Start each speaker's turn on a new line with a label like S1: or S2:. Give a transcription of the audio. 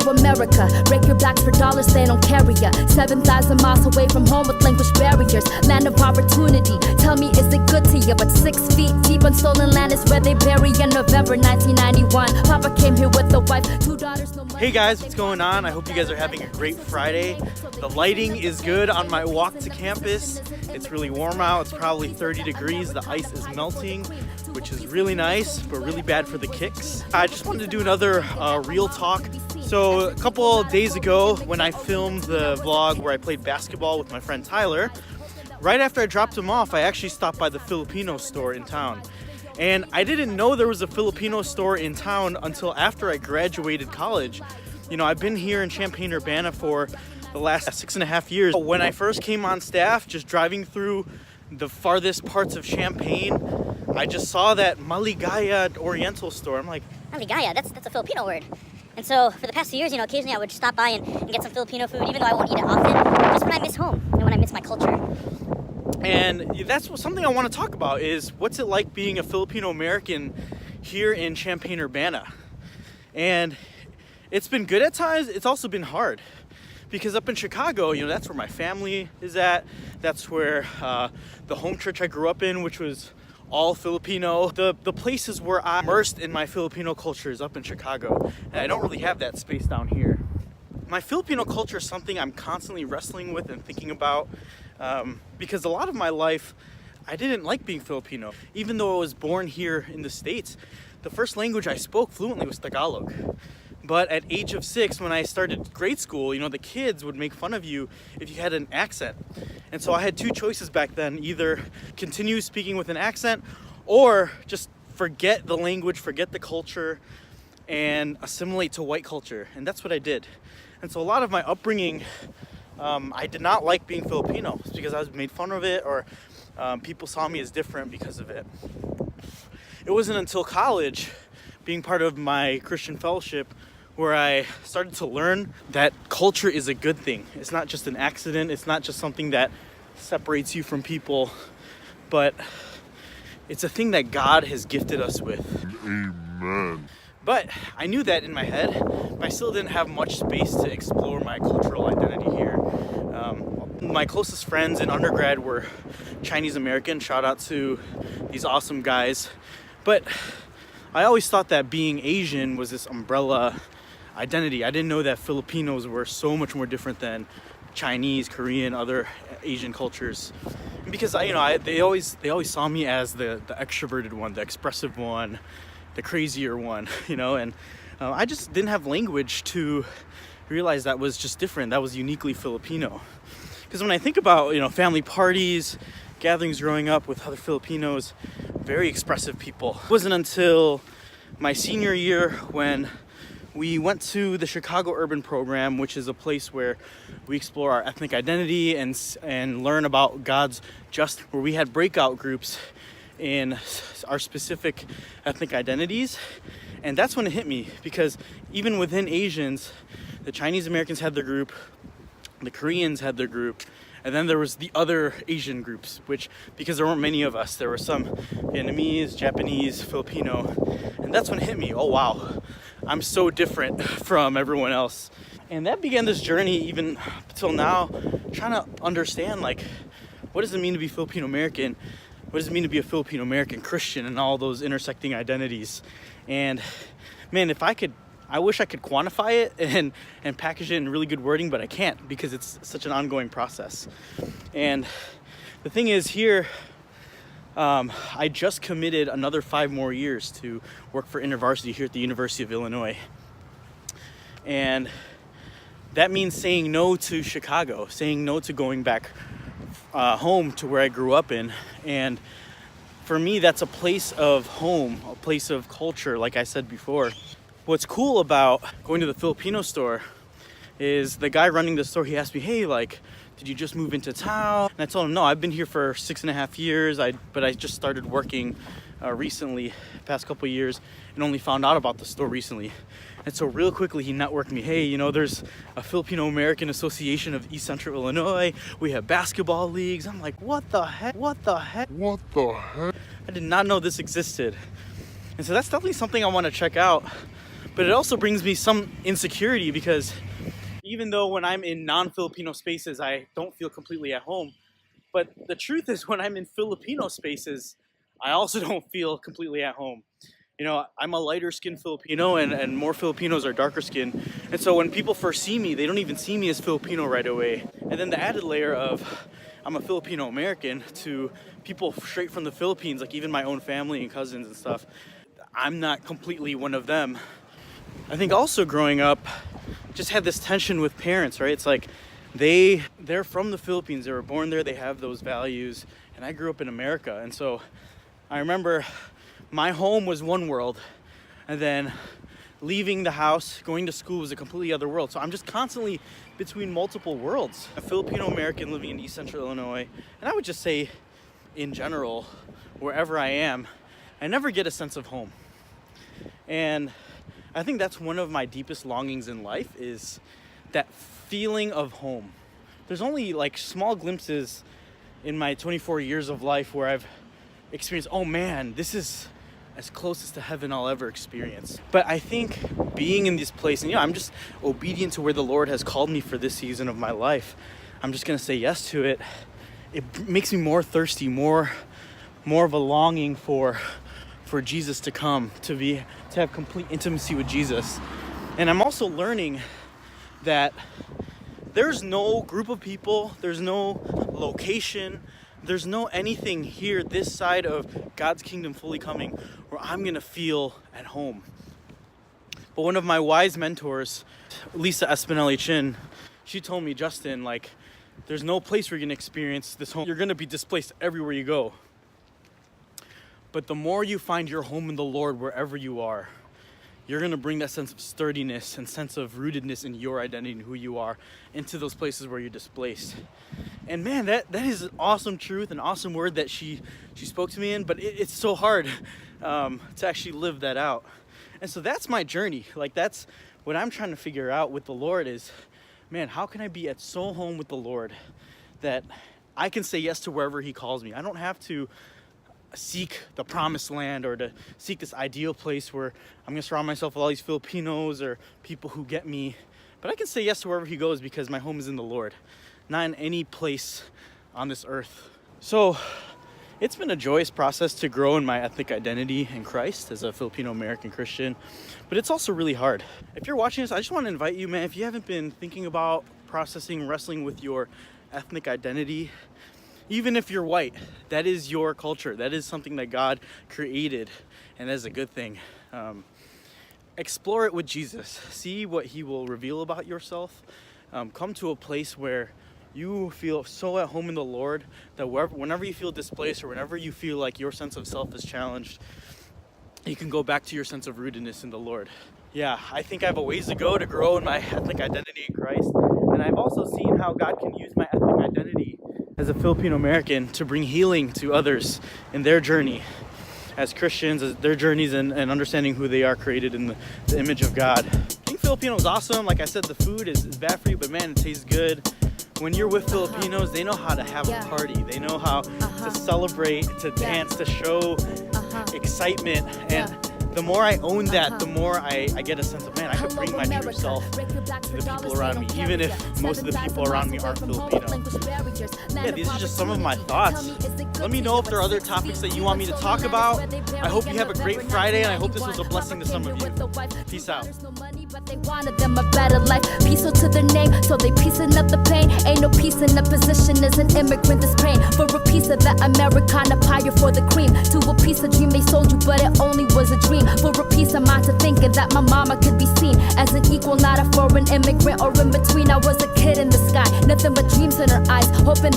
S1: America. Break your blacks for dollars, they don't carry ya. 7,000 miles away from home with language barriers. Land of opportunity, tell me is it good to you? But 6 feet deep on stolen land is where they bury in November 1991. Papa came here with a wife, 2 daughters, no money.
S2: Hey guys, what's going on? I hope you guys are having a great Friday. The lighting is good on my walk to campus. It's really warm out. It's probably 30 degrees. The ice is melting, which is really nice, but really bad for the kicks. I just wanted to do another real talk. So a couple days ago when I filmed the vlog where I played basketball with my friend Tyler, right after I dropped him off, I actually stopped by the Filipino store in town. And I didn't know there was a Filipino store in town until after I graduated college. You know, I've been here in Champaign-Urbana for the last 6.5 years. When I first came on staff, just driving through the farthest parts of Champaign, I just saw that Maligaya Oriental store. I'm like,
S3: Maligaya, that's a Filipino word. And so for the past few years, you know, occasionally I would stop by and get some Filipino food, even though I won't eat it often, just when I miss home and when I miss my culture.
S2: and that's something I want to talk about is what's it like being a Filipino-American here in Champaign-Urbana. And it's been good at times, it's also been hard. Because up in Chicago, you know, that's where my family is at. That's where the home church I grew up in, which was all Filipino. The places where I'm immersed in my Filipino culture is up in Chicago. And I don't really have that space down here. My Filipino culture is something I'm constantly wrestling with and thinking about. Because a lot of my life, I didn't like being Filipino. Even though I was born here in the States, the first language I spoke fluently was Tagalog. But at age of 6, when I started grade school, you know, the kids would make fun of you if you had an accent. And so I had 2 choices back then, either continue speaking with an accent or just forget the language, forget the culture, and assimilate to white culture. And that's what I did. And so a lot of my upbringing, I did not like being Filipino because I was made fun of it, or people saw me as different because of it. It wasn't until college, being part of my Christian fellowship, where I started to learn that culture is a good thing. It's not just an accident. It's not just something that separates you from people, but it's a thing that God has gifted us with.
S4: Amen.
S2: But I knew that in my head, but I still didn't have much space to explore my cultural identity here. My closest friends in undergrad were Chinese American. Shout out to these awesome guys. But I always thought that being Asian was this umbrella identity. I didn't know that Filipinos were so much more different than Chinese, Korean, other Asian cultures. And because they always saw me as the extroverted one, the expressive one, the crazier one, you know. And I just didn't have language to realize that was just different. That was uniquely Filipino. Because when I think about, you know, family parties, gatherings growing up with other Filipinos, very expressive people. It wasn't until my senior year when we went to the Chicago Urban Program, which is a place where we explore our ethnic identity and learn about God's justice, where we had breakout groups in our specific ethnic identities. And that's when it hit me, because even within Asians, the Chinese Americans had their group, the Koreans had their group, and then there was the other Asian groups, which, because there weren't many of us, there were some Vietnamese, Japanese, Filipino, and that's when it hit me. Oh wow, I'm so different from everyone else. And that began this journey even till now, trying to understand, like, what does it mean to be Filipino-American? What does it mean to be a Filipino-American Christian, and all those intersecting identities? And man, I wish I could quantify it and package it in really good wording, but I can't, because it's such an ongoing process. And the thing is here, I just committed another 5 more years to work for InterVarsity here at the University of Illinois. And that means saying no to Chicago, saying no to going back home to where I grew up in. And for me, that's a place of home, a place of culture, like I said before. What's cool about going to the Filipino store is the guy running the store, he asked me, hey, like, did you just move into town? And I told him, no, I've been here for 6.5 years, but I just started working recently, past couple of years, and only found out about the store recently. And so real quickly, he networked me, hey, you know, there's a Filipino-American Association of East Central Illinois. We have basketball leagues. I'm like, what the heck? What the heck?
S4: What the heck?
S2: I did not know this existed. And so that's definitely something I want to check out. But it also brings me some insecurity because even though when I'm in non-Filipino spaces, I don't feel completely at home. But the truth is when I'm in Filipino spaces, I also don't feel completely at home. You know, I'm a lighter skinned Filipino and more Filipinos are darker skinned. And so when people first see me, they don't even see me as Filipino right away. And then the added layer of I'm a Filipino-American to people straight from the Philippines, like even my own family and cousins and stuff, I'm not completely one of them. I think also growing up, just had this tension with parents, right? It's like they're from the Philippines, they were born there, they have those values, and I grew up in America. And so I remember my home was one world, and then leaving the house, going to school was a completely other world. So I'm just constantly between multiple worlds. A Filipino-American living in East Central Illinois, and I would just say in general, wherever I am, I never get a sense of home. And I think that's one of my deepest longings in life, is that feeling of home. There's only like small glimpses in my 24 years of life where I've experienced, oh man, this is as closest to heaven I'll ever experience. But I think being in this place, and I'm just obedient to where the Lord has called me for this season of my life. I'm just gonna say yes to it. It makes me more thirsty, more of a longing for Jesus to come, to have complete intimacy with Jesus. And I'm also learning that there's no group of people, there's no location, there's no anything here this side of God's kingdom fully coming where I'm gonna feel at home. But one of my wise mentors, Lisa Espinelli Chin, she told me, Justin, like, there's no place where you're gonna experience this home. You're gonna be displaced everywhere you go. But the more you find your home in the Lord wherever you are, you're gonna bring that sense of sturdiness and sense of rootedness in your identity and who you are into those places where you're displaced. And man, that is an awesome truth, an awesome word that she spoke to me in, but it's so hard to actually live that out. And so that's my journey. Like, that's what I'm trying to figure out with the Lord is, man, how can I be at so home with the Lord that I can say yes to wherever he calls me? I don't have to seek the promised land or to seek this ideal place where I'm gonna surround myself with all these Filipinos or people who get me, but I can say yes to wherever he goes because my home is in the Lord, not in any place on this earth. So it's been a joyous process to grow in my ethnic identity in Christ as a Filipino-American Christian, but it's also really hard. If you're watching this, I just want to invite you, man, if you haven't been thinking about processing, wrestling with your ethnic identity, even if you're white, that is your culture. That is something that God created, and that is a good thing. Explore it with Jesus. See what he will reveal about yourself. Come to a place where you feel so at home in the Lord that whenever you feel displaced or whenever you feel like your sense of self is challenged, you can go back to your sense of rootedness in the Lord. Yeah, I think I have a ways to go to grow in my ethnic identity in Christ. And I've also seen how God can use my ethnic identity as a Filipino-American to bring healing to others in their journey as Christians, as their journeys and understanding who they are created in the image of God. Being Filipino is awesome. Like I said, the food is bad for you, but man, it tastes good. When you're with Filipinos, they know how to have a party. They know how to celebrate, to dance, to show excitement. And the more I own that, the more I get a sense of, man, I could bring my true self to the people around me, even if most of the people around me aren't Filipino. Yeah, these are just some of my thoughts. Let me know if there are other topics that you want me to talk about. I hope you have a great Friday, and I hope this was a blessing to some of you. Peace out.
S1: But they wanted them a better life. Peaceful to their name, so they piecing up the pain. Ain't no peace in the position as an immigrant that's praying for a piece of that Americana pie for the cream. To a piece of dream they sold you, but it only was a dream. For a piece of mind to thinking that my mama could be seen as an equal, not a foreign immigrant or in between. I was a kid in the sky, nothing but dreams in her eyes, hoping